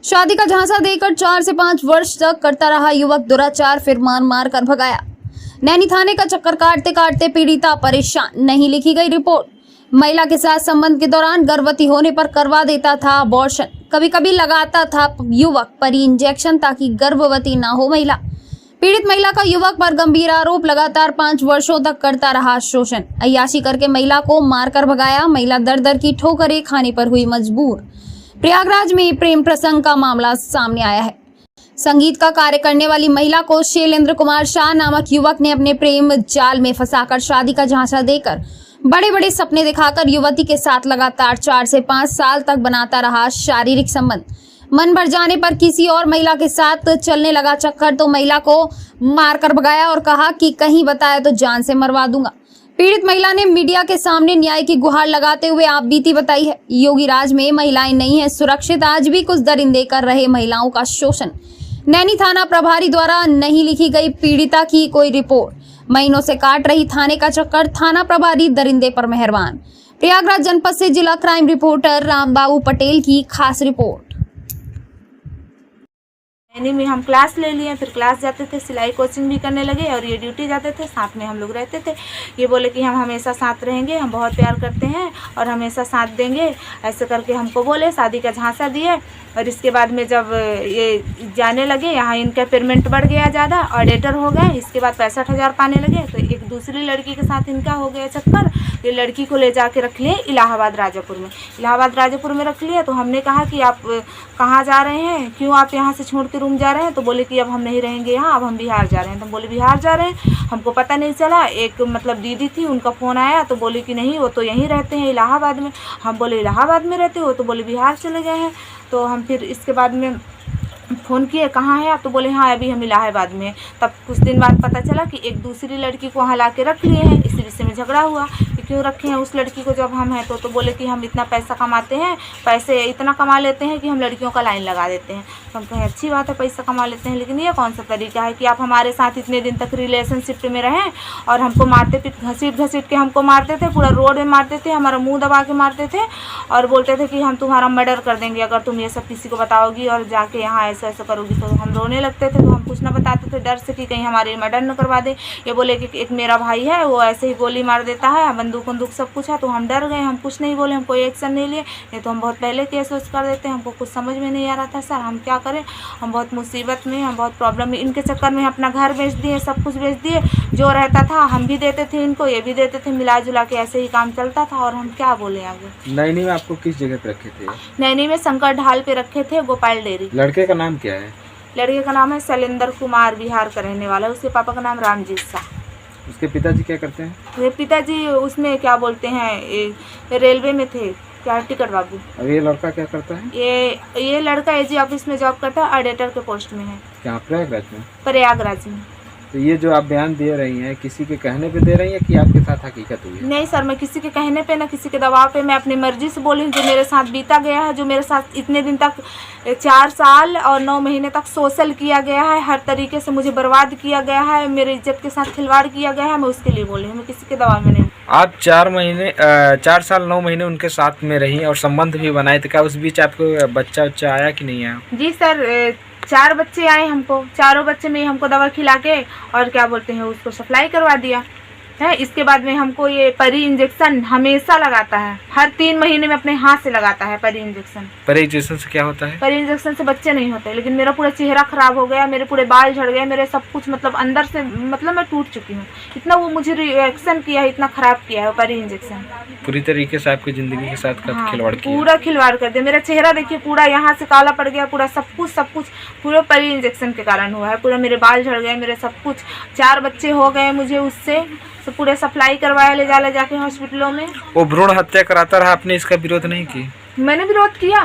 शादी का झांसा देकर 4 से 5 वर्ष तक करता रहा युवक दुराचार, फिर मार कर भगाया। नैनी थाने का चक्कर काटते काटते पीड़िता परेशान, नहीं लिखी गई रिपोर्ट। महिला के साथ संबंध के दौरान गर्भवती होने पर करवा देता था अबॉर्शन। कभी कभी लगाता था युवक परी इंजेक्शन ताकि गर्भवती ना हो महिला। पीड़ित महिला का युवक पर गंभीर आरोप, लगातार 5 वर्षों तक करता रहा शोषण। अय्याशी करके महिला को मारकर भगाया। महिला दर दर की ठोकरें खाने पर हुई मजबूर। प्रयागराज में प्रेम प्रसंग का मामला सामने आया है। संगीत का कार्य करने वाली महिला को शैलेंद्र कुमार शाह नामक युवक ने अपने प्रेम जाल में फंसाकर शादी का झांसा देकर बड़े बड़े सपने दिखाकर युवती के साथ लगातार 4 से 5 साल तक बनाता रहा शारीरिक संबंध। मन भर जाने पर किसी और महिला के साथ चलने लगा चक्कर तो महिला को मारकर भगाया और कहा कि कहीं बताया तो जान से मरवा दूंगा। पीड़ित महिला ने मीडिया के सामने न्याय की गुहार लगाते हुए आप बीती बताई है। योगीराज में महिलाएं नहीं है सुरक्षित, आज भी कुछ दरिंदे कर रहे महिलाओं का शोषण। नैनी थाना प्रभारी द्वारा नहीं लिखी गई पीड़िता की कोई रिपोर्ट। महीनों से काट रही थाने का चक्कर, थाना प्रभारी दरिंदे पर मेहरबान। प्रयागराज जनपद से जिला क्राइम रिपोर्टर रामबाबू पटेल की खास रिपोर्ट। नैनी में हम क्लास ले लिए, फिर क्लास जाते थे, सिलाई कोचिंग भी करने लगे और ये ड्यूटी जाते थे, साथ में हम लोग रहते थे। ये बोले कि हम हमेशा साथ रहेंगे, हम बहुत प्यार करते हैं और हमेशा साथ देंगे, ऐसे करके हमको बोले। शादी का झांसा दिए और इसके बाद में जब ये जाने लगे, यहाँ इनका पेमेंट बढ़ गया ज़्यादा, ऑडिटर हो गए। इसके बाद 65,000 पाने लगे तो एक दूसरी लड़की के साथ इनका हो गया चक्कर। ये लड़की को ले जाके रख लिए इलाहाबाद राजापुर में। इलाहाबाद राजापुर में रख लिया तो हमने कहा कि आप कहाँ जा रहे हैं, क्यों आप यहाँ से छोड़ के रूम जा रहे हैं? तो बोले कि अब हम नहीं रहेंगे यहाँ, अब हम बिहार जा रहे हैं। तो हम बोले बिहार जा रहे हैं, हमको पता नहीं चला। एक मतलब दीदी थी, उनका फ़ोन आया तो बोले कि नहीं वो तो यहीं रहते हैं इलाहाबाद में। हम बोले इलाहाबाद में रहते हो? तो बोले बिहार चले गए हैं। तो हम फिर इसके बाद में फ़ोन किए, कहाँ है आप? तो बोले हाँ अभी हम इलाहाबाद में हैं। तब कुछ दिन बाद पता चला कि एक दूसरी लड़की को वहाँ ला के रख लिए हैं। इसी विषय में झगड़ा हुआ कि क्यों रखे हैं उस लड़की को जब हम हैं। तो बोले कि हम इतना पैसा कमाते हैं, पैसे इतना कमा लेते हैं कि हम लड़कियों का लाइन लगा देते हैं। तो हम कहें अच्छी बात है पैसा कमा लेते हैं, लेकिन ये कौन सा तरीका है कि आप हमारे साथ इतने दिन तक रिलेशनशिप में रहें और हमको मारते पीट घसीट के हमको मारते थे, पूरा रोड में मारते थे, हमारा मुँह दबा के मारते थे और बोलते थे कि हम तुम्हारा मर्डर कर देंगे अगर तुम ये सब किसी को बताओगी और जाके यहाँ ऐसा करोगी। तो हम रोने लगते थे, तो हम कुछ ना बताते थे डर से कि कहीं हमारे मर्डर न करवा दे। ये बोले कि एक मेरा भाई है वो ऐसे ही गोली मार देता है, बंदूक सब कुछ है। तो हम डर गए, हम कुछ नहीं बोले, हम कोई एक्शन नहीं लिए, नहीं तो हम बहुत पहले केस वेस कर देते। हमको कुछ समझ में नहीं आ रहा था सर, हम क्या करें, हम बहुत मुसीबत में, हम बहुत प्रॉब्लम में। इनके चक्कर में अपना घर बेच दिए, सब कुछ बेच दिए, जो रहता था हम भी देते थे इनको, ये भी देते थे, मिला जुला के ऐसे ही काम चलता था। और हम क्या बोले आगे। नैनी में आपको किस जगह पे रखे थे? नैनी में शंकर ढाल पे रखे थे, गोपाल डेयरी। लड़के का नाम क्या है? लड़के का नाम है शैलेंद्र कुमार, बिहार का रहने वाला है। उसके पापा का नाम रामजीत शाह। उसके पिताजी क्या करते हैं? ये पिताजी उसमें क्या बोलते हैं रेलवे में थे, क्या टिकट बाबू। और ये लड़का क्या करता है? ये लड़का एजी ऑफिस में जॉब करता है, ऑडिटर के पोस्ट में है। क्या प्रयागराज में? प्रयागराज में। तो ये जो आप बयान दे रही हैं किसी के कहने पे दे रही हैं कि आपके साथ हकीकत हुई है? नहीं सर, मैं किसी के कहने पे ना किसी के दबाव पे, मैं अपनी मर्जी से बोली। जो मेरे साथ बीता गया है, जो मेरे साथ इतने दिन तक 4 साल और 9 महीने तक सोशल किया गया है, हर तरीके से मुझे बर्बाद किया गया है, मेरे इज्जत के साथ खिलवाड़ किया गया है, मैं उसके लिए बोली हूँ, मैं किसी के दबाव में नहीं। आप 4 साल 9 महीने उनके साथ में रही और संबंध भी बनाए, तो क्या उस बीच आपको बच्चा आया कि नहीं आया? जी सर, 4 बच्चे आए हमको, चारों बच्चे में हमको दवा खिला के और क्या बोलते हैं उसको सप्लाई करवा दिया है। इसके बाद में हमको ये परी इंजेक्शन हमेशा लगाता है, हर 3 महीने में अपने हाथ से लगाता है परी इंजेक्शन। परी इंजेक्शन से क्या होता है? परी इंजेक्शन से बच्चे नहीं होते, लेकिन मेरा पूरा चेहरा खराब हो गया, मेरे पूरे बाल झड़ गए, मेरे सब कुछ मतलब अंदर से मतलब मैं टूट चुकी हूँ। इतना वो मुझे रिएक्शन किया है, इतना खराब किया है परी इंजेक्शन। पूरी तरीके से आपकी जिंदगी के साथ खिलवाड़ किया। पूरा खिलवाड़ कर दिया। मेरा चेहरा देखिए पूरा यहाँ से काला पड़ गया, पूरा सब कुछ पूरा परी इंजेक्शन के कारण हुआ है। पूरा मेरे बाल झड़ गए, मेरे सब कुछ। 4 बच्चे हो गए मुझे उससे, तो पूरे सप्लाई करवाया ले जाके हॉस्पिटलों में। वो भ्रूण हत्या कराता रहा, आपने इसका विरोध नहीं की? मैंने विरोध किया।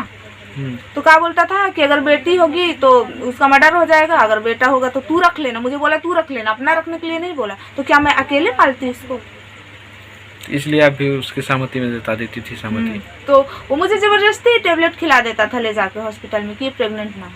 तो क्या बोलता था कि अगर बेटी होगी तो उसका मर्डर हो जाएगा, अगर बेटा होगा तो तू रख लेना। मुझे बोला तू रख लेना, अपना रखने के लिए नहीं बोला। तो क्या मैं अकेले पालती उसको? इसलिए आप भी उसकी सहमति में जता देती थी सहमति। तो वो मुझे जबरदस्ती टेबलेट खिला देता था ले जाके हॉस्पिटल में कि प्रेग्नेंट ना हो।